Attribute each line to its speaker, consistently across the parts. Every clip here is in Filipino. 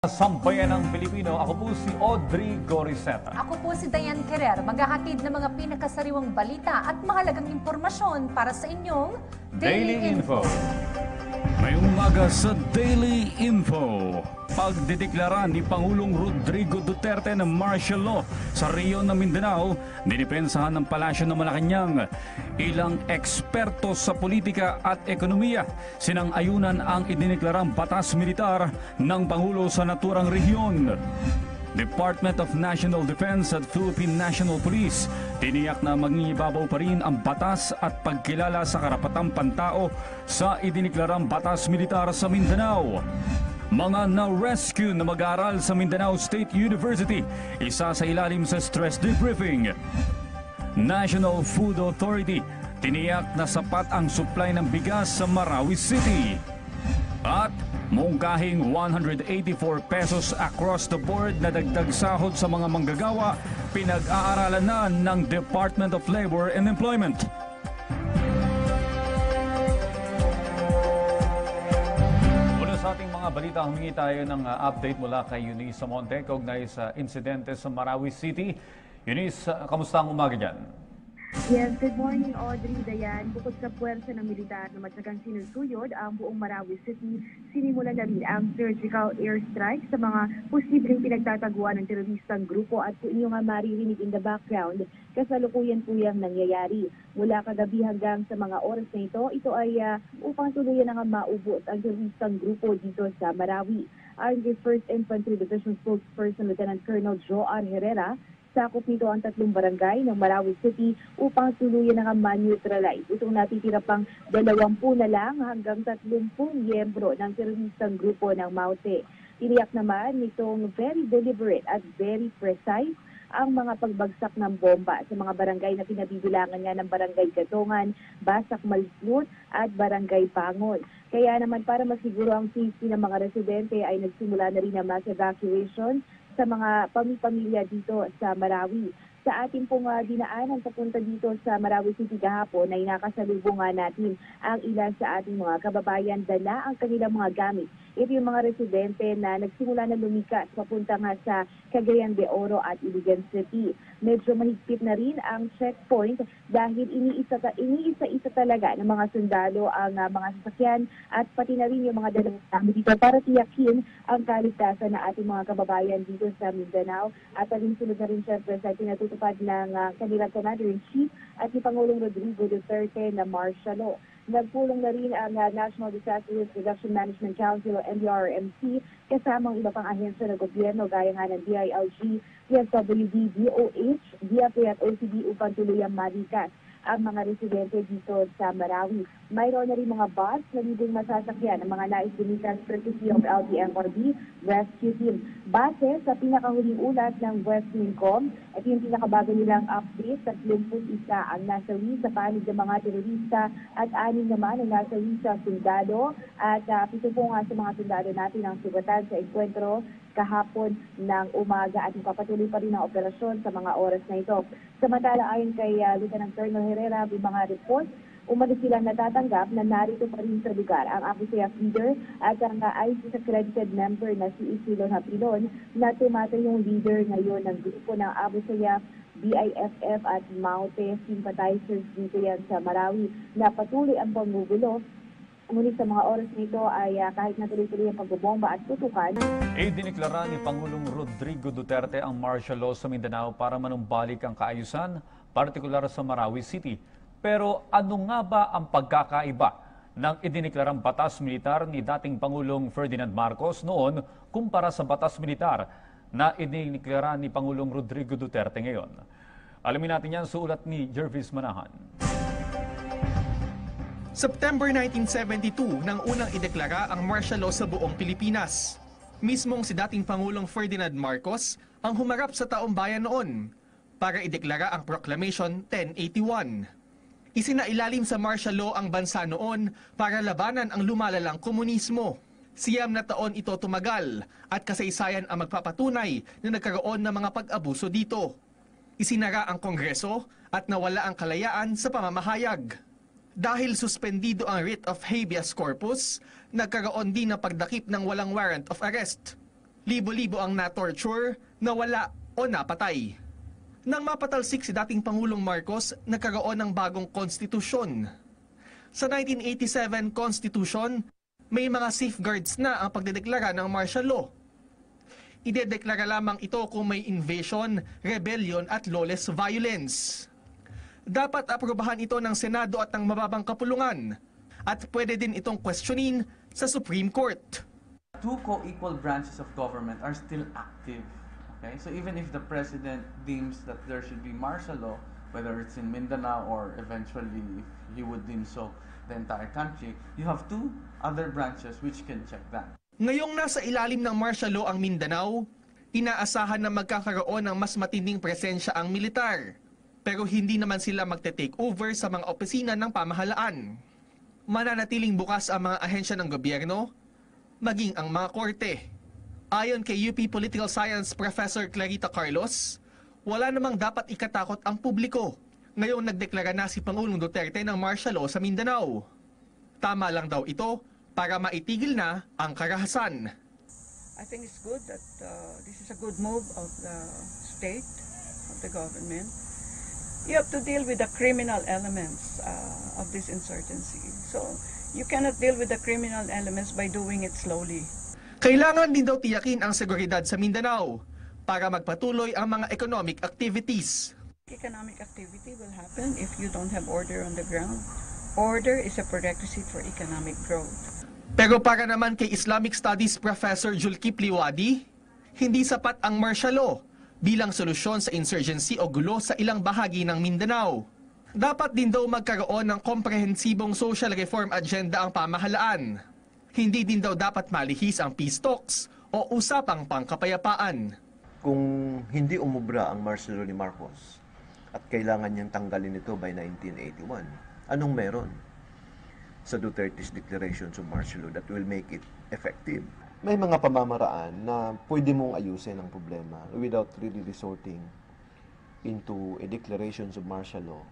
Speaker 1: Sambayan ng Pilipino, ako po si Audrey Goriseta.
Speaker 2: Ako po si Diane Ferrer, maghahatid ng mga pinakasariwang balita at mahalagang impormasyon para sa inyong
Speaker 1: Daily Info.
Speaker 3: Ngayong umaga sa Daily Info, pagdideklara ni Pangulong Rodrigo Duterte ng martial law sa Rio na Mindanao, dinipensahan ng Palasyo ng Malacanang. Ilang eksperto sa politika at ekonomiya sinang-ayunan ang idineklarang batas militar ng Pangulo sa naturang rehiyon. Department of National Defense at Philippine National Police tiniyak na mangingibabaw pa rin ang batas at pagkilala sa karapatang pantao sa idineklarang batas militar sa Mindanao. Mga na-rescue na mag-aaral sa Mindanao State University, isa sa ilalim sa stress debriefing. National Food Authority tiniyak na sapat ang supply ng bigas sa Marawi City. At mungkahing 184 pesos across the board na dagdag sahod sa mga manggagawa, pinag-aaralan na ng Department of Labor and Employment.
Speaker 1: Mula sa ating mga balita, humingi tayo ng update mula kay Eunice Samonte kaugnay sa insidente sa Marawi City. Eunice, kamusta ang umaga dyan?
Speaker 4: Yes, good morning Audrey, Dayan. Bukod sa puwersa ng militar na matyagang sinusuyod ang buong Marawi City, sinimulan na rin ang surgical airstrike sa mga posibleng pinagtataguan ng teroristang grupo at kung inyo nga maririnig in the background, kasalukuyan po yung nangyayari. Mula kagabi hanggang sa mga oras na ito ay upang tuluyan na nga maubos ang teroristang grupo dito sa Marawi. Ayon kay 1st Infantry Division Spokesperson Lieutenant Colonel Joan Herrera, sakop nito ang 3 barangay ng Marawi City upang tuluyan na ma-neutralize. Itong natitira pang 20 na lang hanggang 30 miyembro ng teroristang grupo ng Maute. Tiniyak naman nitong very deliberate at very precise ang mga pagbagsak ng bomba sa mga barangay na pinabibilangan nga ng Barangay Gatongan, Basak Malislut at Barangay Pangon. Kaya naman para masiguro ang safety ng mga residente ay nagsimula na rin ang mass evacuation sa mga pamilya dito sa Marawi. Sa ating pong dinaanan papunta dito sa Marawi City kahapon ay nakasalubong nga natin ang ilan sa ating mga kababayan, dala ang kanilang mga gamit. Ito yung mga residente na nagsimula na lumikas papunta nga sa Cagayan de Oro at Iligan City. Medyo mahigpit na rin ang checkpoint dahil iniisa-isa talaga ng mga sundalo ang mga sasakyan at pati na rin yung mga dalang gamit dito para tiyakin ang kaligtasan ng ating mga kababayan dito sa Mindanao. At alinsunod na rin syempre sa tinatutupad ng kanilang Commander-in-Chief at ni Pangulong Rodrigo Duterte na martial law. Nagpulong na rin ang National Disaster Risk Reduction Management Council o NDRRMC kasamang iba pang ahensya ng gobyerno gaya nga ng DILG, PSWD, DOH, DFA at OCD upang tuluyang malikas ang mga residente dito sa Marawi. Mayroon na rin mga bus na libreng masasakyan ng mga nais lumikas courtesy of LTFRB Rescue Team. Base sa pinakahuling ulat ng West Mincom, at yung pinakabago nilang update, 31 ang nasawi sa panig ng mga terorista at 6 naman ang nasawi sa sundalo at 7 po nga sa mga sundalo natin ang sugatan sa enkwentro kahapon ng umaga at papatuloy pa rin ang operasyon sa mga oras na ito. Samantala ayon kay Lieutenant Colonel Herrera, may mga report, umalis silang natatanggap na narito pa rin sa lugar ang ABUSEAF leader at ang ISIS accredited member na si Isilon Hapilon na tumatay yung leader ngayon ng grupo ng ABUSEAF, BIFF at Maute sympathizers dito yan sa Marawi na patuloy ang panggugulo. Ngunit sa mga oras nito ay kahit natuloy-tuloy ang pagbobomba at tutukan.
Speaker 1: Idineklara ni Pangulong Rodrigo Duterte ang martial law sa Mindanao para manumbalik ang kaayusan, partikular sa Marawi City. Pero ano nga ba ang pagkakaiba ng idineklarang batas militar ni dating Pangulong Ferdinand Marcos noon kumpara sa batas militar na idineklara ni Pangulong Rodrigo Duterte ngayon? Alamin natin yan sa ulat ni Jervis Manahan.
Speaker 5: September 1972 nang unang ideklara ang martial law sa buong Pilipinas. Mismong si dating Pangulong Ferdinand Marcos ang humarap sa taong bayan noon para ideklara ang Proclamation 1081. Isinailalim sa martial law ang bansa noon para labanan ang lumalalang komunismo. 9 na taon ito tumagal at kasaysayan ang magpapatunay na nagkaroon ng mga pag-abuso dito. Isinara ang Kongreso at nawala ang kalayaan sa pamamahayag. Dahil suspendido ang writ of habeas corpus, nagkaroon din ng pagdakip ng walang warrant of arrest. Libo-libo ang na-torture, nawala o napatay. Nang mapatalsik si dating Pangulong Marcos, nagkaroon ng bagong konstitusyon. Sa 1987 Constitution, may mga safeguards na ang pagdedeklara ng martial law. Idedeklara lamang ito kung may invasion, rebellion at lawless violence. Dapat aprobahan ito ng Senado at ng mababang kapulungan at pwede din itong questionin sa Supreme Court.
Speaker 6: Two co-equal branches of government are still active. Okay, so even if the president deems that there should be martial law, whether it's in Mindanao or eventually if he would deem so the entire country, you have two other branches which can check that.
Speaker 5: Ngayong nasa ilalim ng martial law ang Mindanao, inaasahan na magkakaroon ng mas matinding presensya ang militar. Pero hindi naman sila magte-take over sa mga opisina ng pamahalaan. Mananatiling bukas ang mga ahensya ng gobyerno, maging ang mga korte. Ayon kay UP Political Science Professor Clarita Carlos, wala namang dapat ikatakot ang publiko. Ngayong nagdeklara na si Pangulong Duterte ng martial law sa Mindanao. Tama lang daw ito para maitigil na ang karahasan.
Speaker 7: I think it's good that this is a good move of the state, of the government. You have to deal with the criminal elements of this insurgency. So you cannot deal with the criminal elements by doing it slowly.
Speaker 5: Kailangan din daw tiyakin ang seguridad sa Mindanao para magpatuloy ang mga economic activities.
Speaker 7: Economic activity will happen if you don't have order on the ground. Order is a prerequisite for economic growth.
Speaker 5: Pero para naman kay Islamic Studies Professor Julkip Liwadi, hindi sapat ang martial law bilang solusyon sa insurgency o gulo sa ilang bahagi ng Mindanao. Dapat din daw magkaroon ng komprehensibong social reform agenda ang pamahalaan. Hindi din daw dapat malihis ang peace talks o usapang pangkapayapaan.
Speaker 8: Kung hindi umubra ang martial law ni Marcos at kailangan niyang tanggalin ito by 1981, anong meron sa Duterte's declarations of martial law that will make it effective? May mga pamamaraan na pwede mong ayusin ang problema without really resorting into a declarations of martial law.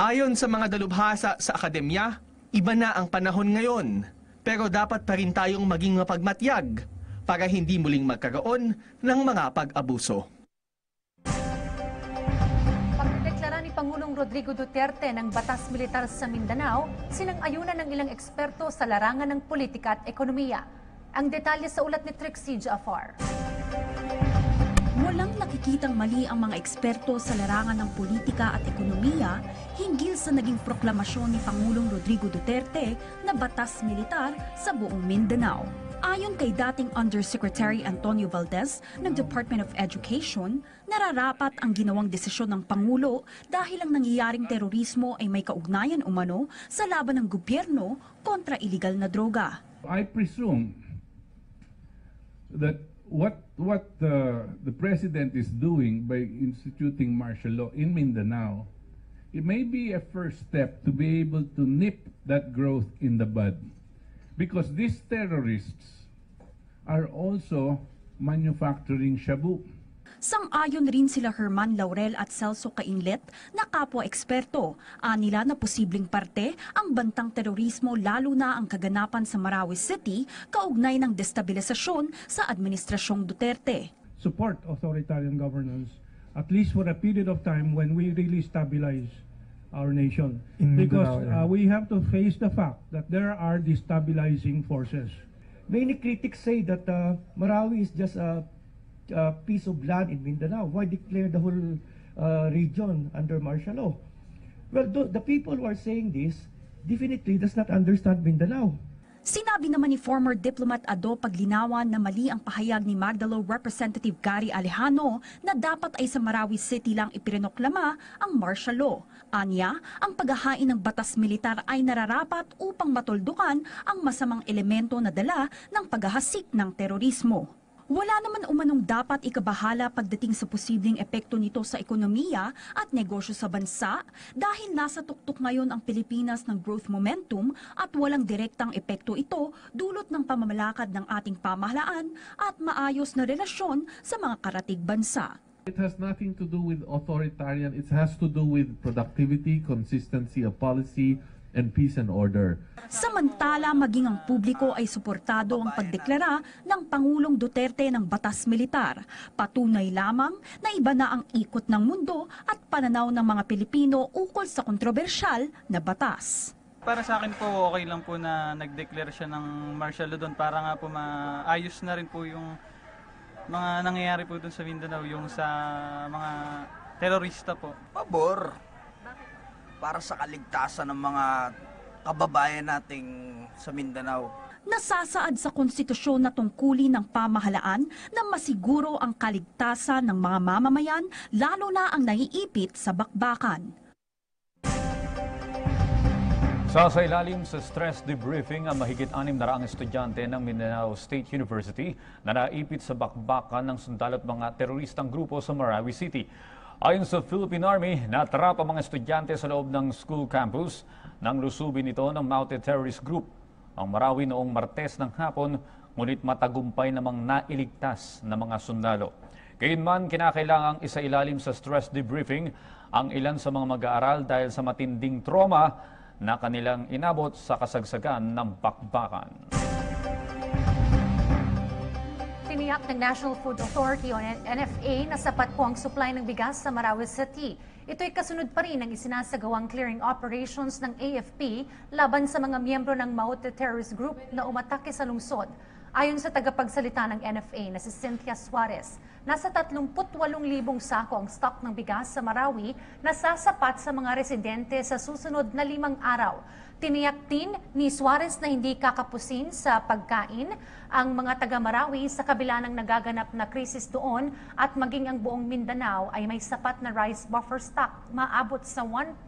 Speaker 5: Ayon sa mga dalubhasa sa akademya, iba na ang panahon ngayon. Pero dapat pa rin tayong maging mapagmatyag para hindi muling magkaroon ng mga pag-abuso.
Speaker 2: Pagdeklara ni Pangulong Rodrigo Duterte ng batas militar sa Mindanao, sinang-ayunan ng ilang eksperto sa larangan ng politika at ekonomiya. Ang detalye sa ulat ni Trixie Jafar.
Speaker 9: Walang nakikitang mali ang mga eksperto sa larangan ng politika at ekonomiya hinggil sa naging proklamasyon ni Pangulong Rodrigo Duterte na batas militar sa buong Mindanao. Ayon kay dating Undersecretary Antonio Valdez ng Department of Education, nararapat ang ginawang desisyon ng Pangulo dahil ang nangyayaring terorismo ay may kaugnayan umano sa laban ng gobyerno kontra iligal na droga.
Speaker 10: I presume that what the president is doing by instituting martial law in Mindanao, it may be a first step to be able to nip that growth in the bud, because these terrorists are also manufacturing shabu.
Speaker 9: Sang-ayon rin sila Herman Laurel at Celso Cainlet na kapwa-eksperto. Anila na posibleng parte ang bantang terorismo lalo na ang kaganapan sa Marawi City kaugnay ng destabilisasyon sa Administrasyong Duterte.
Speaker 10: Support authoritarian governance at least for a period of time when we really stabilize our nation. Because we have to face the fact that there are destabilizing forces.
Speaker 11: Many critics say that Marawi is just a piece of land in Mindanao. Why declare the whole region under martial law? Well, the people who are saying this definitely does not understand Mindanao.
Speaker 9: Sinabi naman ni former diplomat Ado Paglinawan na mali ang pahayag ni Magdalo Representative Gary Alejano na dapat ay sa Marawi City lang ipinoklama ang martial law. Anya, ang paghahain ng batas militar ay nararapat upang matuldukan ang masamang elemento na dala ng paghahasik ng terorismo. Wala naman umanong dapat ikabahala pagdating sa posibleng epekto nito sa ekonomiya at negosyo sa bansa dahil nasa tuktok ngayon ang Pilipinas ng growth momentum at walang direktang epekto ito dulot ng pamamalakad ng ating pamahalaan at maayos na relasyon sa mga karatig bansa.
Speaker 10: It has nothing to do with authoritarian, it has to do with productivity, consistency of policy, and peace and order.
Speaker 9: Samantala, maging ang publiko ay suportado ang pagdeklara ng Pangulong Duterte ng batas militar. Patunay lamang na iba na ang ikot ng mundo at pananaw ng mga Pilipino ukol sa kontrobersyal na batas.
Speaker 12: Para sa akin po, okay lang po na nag-declare siya ng martial law doon para nga po maayos na rin po yung mga nangyayari po doon sa Mindanao, yung sa mga terorista po.
Speaker 13: Pabor. Para sa kaligtasan ng mga kababayan nating sa Mindanao.
Speaker 9: Nasasaad sa konstitusyon na tungkulin ng pamahalaan na masiguro ang kaligtasan ng mga mamamayan, lalo na ang naiipit sa bakbakan.
Speaker 1: Sa ilalim sa stress debriefing ang mahigit 600 estudyante ng Mindanao State University na naipit sa bakbakan ng sundalo at mga teroristang grupo sa Marawi City. Ayon sa Philippine Army, natrap ang mga estudyante sa loob ng school campus nang lusubin ito ng mounted terrorist group. Ang Marawi noong Martes ng hapon, ngunit matagumpay namang nailigtas ng mga sundalo. Gayunman, kinakailangang isailalim sa stress debriefing ang ilan sa mga mag-aaral dahil sa matinding trauma na kanilang inabot sa kasagsagan ng bakbakan.
Speaker 2: Tiniyak ng National Food Authority o NFA na sapat po ang supply ng bigas sa Marawi City. Ito'y kasunod pa rin ng isinasagawang clearing operations ng AFP laban sa mga miyembro ng mounted terrorist group na umatake sa lungsod. Ayon sa tagapagsalita ng NFA na si Cynthia Suarez, nasa 38,000 sako ang stock ng bigas sa Marawi na sasapat sa mga residente sa susunod na 5 araw. Tiniyak din ni Suarez na hindi kakapusin sa pagkain ang mga taga-Marawi sa kabila ng nagaganap na krisis doon at maging ang buong Mindanao ay may sapat na rice buffer stock maabot sa 1.5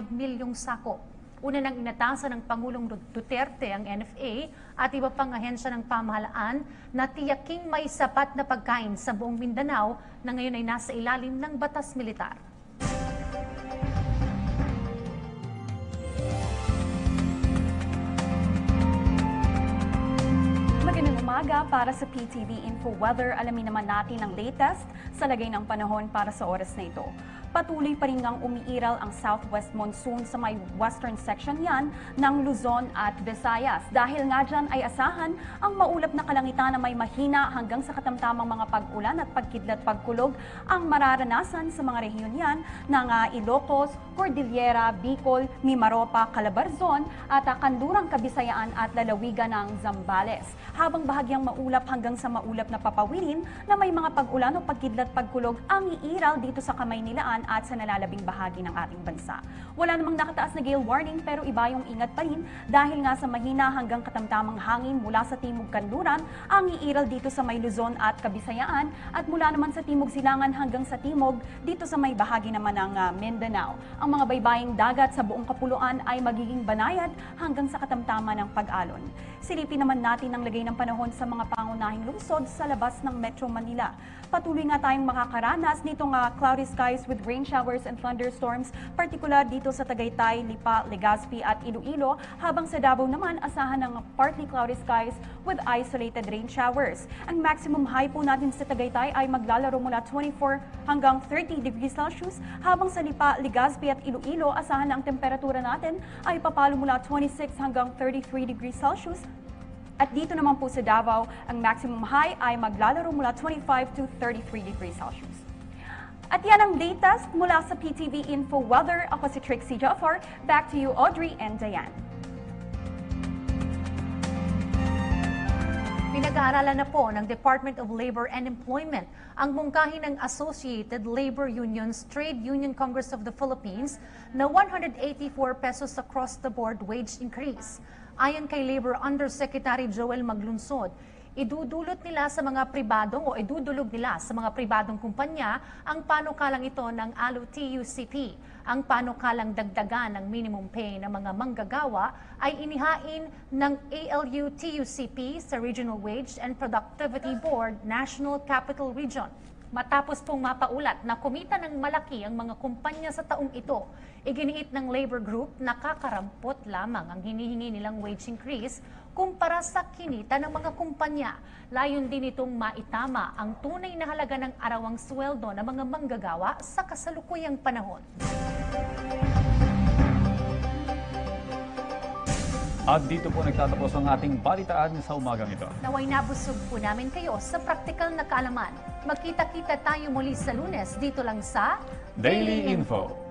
Speaker 2: milyong sako. Una nang inatasan ng Pangulong Duterte ang NFA at iba pang ahensya ng pamahalaan na tiyaking may sapat na pagkain sa buong Mindanao na ngayon ay nasa ilalim ng batas militar.
Speaker 9: Magandang umaga para sa PTV Info Weather. Alamin naman natin ang latest sa lagay ng panahon para sa oras na ito. Patuloy pa rin ngang umiiral ang southwest monsoon sa may western section yan ng Luzon at Visayas. Dahil nga dyan ay asahan ang maulap na kalangitan na may mahina hanggang sa katamtamang mga pag-ulan at pagkidlat pagkulog ang mararanasan sa mga rehiyon yan ng Ilocos, Cordillera, Bicol, Mimaropa, Calabarzon at Kandurang Kabisayaan at lalawigan ng Zambales. Habang bahagyang maulap hanggang sa maulap na papawirin na may mga pag-ulan o pagkidlat pagkulog ang iiral dito sa Kamaynilaan at sa nalalabing bahagi ng ating bansa. Wala namang nakataas na gale warning pero iba yung ingat pa rin dahil nga sa mahina hanggang katamtamang hangin mula sa Timog Kanluran ang iiral dito sa may Luzon at Kabisayaan at mula naman sa Timog Silangan hanggang sa Timog dito sa may bahagi naman ng Mindanao. Ang mga baybaying dagat sa buong kapuluan ay magiging banayad hanggang sa katamtaman ng pag-alon. Silipin naman natin ang lagay ng panahon sa mga pangunahing lungsod sa labas ng Metro Manila. Patuloy nga tayong makakaranas nitong cloudy skies with rain showers and thunderstorms, partikular dito sa Tagaytay, Lipa, Legazpi at Iloilo, habang sa Davao naman asahan ng partly cloudy skies with isolated rain showers. Ang maximum high po natin sa Tagaytay ay maglalaro mula 24 hanggang 30 degrees Celsius, habang sa Lipa, Legazpi at Iloilo asahan na ang temperatura natin ay papalo mula 26 hanggang 33 degrees Celsius. At dito naman po sa Davao, ang maximum high ay maglalaro mula 25 to 33 degrees Celsius. At yan ang latest mula sa PTV Info Weather. Ako si Trixie Jafar. Back to you, Audrey and Diane.
Speaker 2: Pinag-aaralan na po ng Department of Labor and Employment ang mungkahi ng Associated Labor Unions Trade Union Congress of the Philippines na 184 pesos across the board wage increase. Ayon kay Labor Undersecretary Joel Maglunsod, idudulot nila sa mga pribadong o idudulog nila sa mga pribadong kumpanya ang panukalang ito ng ALU-TUCP. Ang panukalang dagdagan ng minimum pay ng mga manggagawa ay inihain ng ALU-TUCP sa Regional Wage and Productivity Board National Capital Region. Matapos pong mapaulat na kumita ng malaki ang mga kumpanya sa taong ito, iginiit ng labor group na kakarampot lamang ang hinihingi nilang wage increase kumpara sa kinita ng mga kumpanya. Layon din itong maitama ang tunay na halaga ng arawang sweldo ng mga manggagawa sa kasalukuyang panahon.
Speaker 1: At dito po nagtatapos ang ating balitaan sa umagang ito.
Speaker 2: Naway nabusog po namin kayo sa praktikal na kaalaman. Magkita-kita tayo muli sa Lunes dito lang sa
Speaker 1: Daily Info.